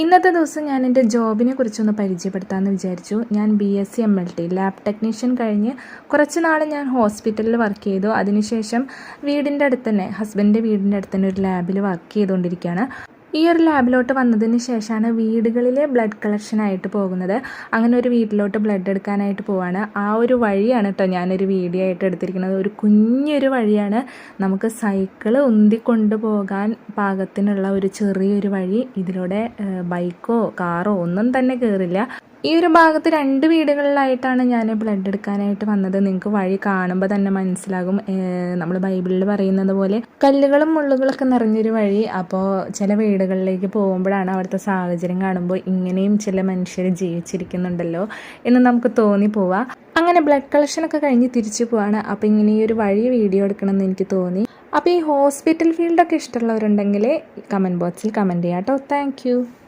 ഇന്നത്തെ ദിവസം ഞാൻ എൻ്റെ ജോബിനെ കുറിച്ചൊന്ന് പരിചയപ്പെടുത്താമെന്ന് വിചാരിച്ചു. ഞാൻ BSc MLT ലാബ് ടെക്നീഷ്യൻ കഴിഞ്ഞ് കുറച്ച് നാൾ ഞാൻ ഹോസ്പിറ്റലിൽ വർക്ക് ചെയ്തു. അതിനുശേഷം വീടിൻ്റെ അടുത്ത് തന്നെ ഹസ്ബൻഡിൻ്റെ വീടിൻ്റെ അടുത്ത് തന്നെ ഒരു ലാബിൽ വർക്ക് ചെയ്തുകൊണ്ടിരിക്കുകയാണ്. ഈ ഒരു ലാബിലോട്ട് വന്നതിന് ശേഷമാണ് വീടുകളിലെ ബ്ലഡ് കളക്ഷനായിട്ട് പോകുന്നത്. അങ്ങനെ ഒരു വീട്ടിലോട്ട് ബ്ലഡ് എടുക്കാനായിട്ട് പോവാണ്. ആ ഒരു വഴിയാണ് കേട്ടോ ഞാനൊരു വീഡിയോ ആയിട്ട് എടുത്തിരിക്കുന്നത്. ഒരു കുഞ്ഞൊരു വഴിയാണ്, നമുക്ക് സൈക്കിള് ഉന്തിക്കൊണ്ടു പോകാൻ പാകത്തിനുള്ള ഒരു ചെറിയൊരു വഴി. ഇതിലൂടെ ബൈക്കോ കാറോ ഒന്നും തന്നെ കയറില്ല. ഈ ഒരു ഭാഗത്ത് 2 വീടുകളിലായിട്ടാണ് ഞാൻ ബ്ലഡ് എടുക്കാനായിട്ട് വന്നത്. നിങ്ങൾക്ക് വഴി കാണുമ്പോൾ തന്നെ മനസ്സിലാകും. നമ്മൾ ബൈബിളിൽ പറയുന്നത് പോലെ കല്ലുകളും മുള്ളുകളൊക്കെ നിറഞ്ഞൊരു വഴി. അപ്പോൾ ചില വീടുകളിലേക്ക് പോകുമ്പോഴാണ് അവിടുത്തെ സാഹചര്യം കാണുമ്പോൾ ഇങ്ങനെയും ചില മനുഷ്യർ ജീവിച്ചിരിക്കുന്നുണ്ടല്ലോ എന്ന് നമുക്ക് തോന്നിപ്പോവാ. അങ്ങനെ ബ്ലഡ് കളക്ഷനൊക്കെ കഴിഞ്ഞ് തിരിച്ചു പോവാണ്. അപ്പോൾ ഇങ്ങനെ ഈ ഒരു വഴി വീഡിയോ എടുക്കണമെന്ന് എനിക്ക് തോന്നി. അപ്പോൾ ഈ ഹോസ്പിറ്റൽ ഫീൽഡൊക്കെ ഇഷ്ടമുള്ളവരുണ്ടെങ്കിൽ കമൻറ്റ് ബോക്സിൽ കമൻറ്റ് ചെയ്യാം കേട്ടോ. താങ്ക്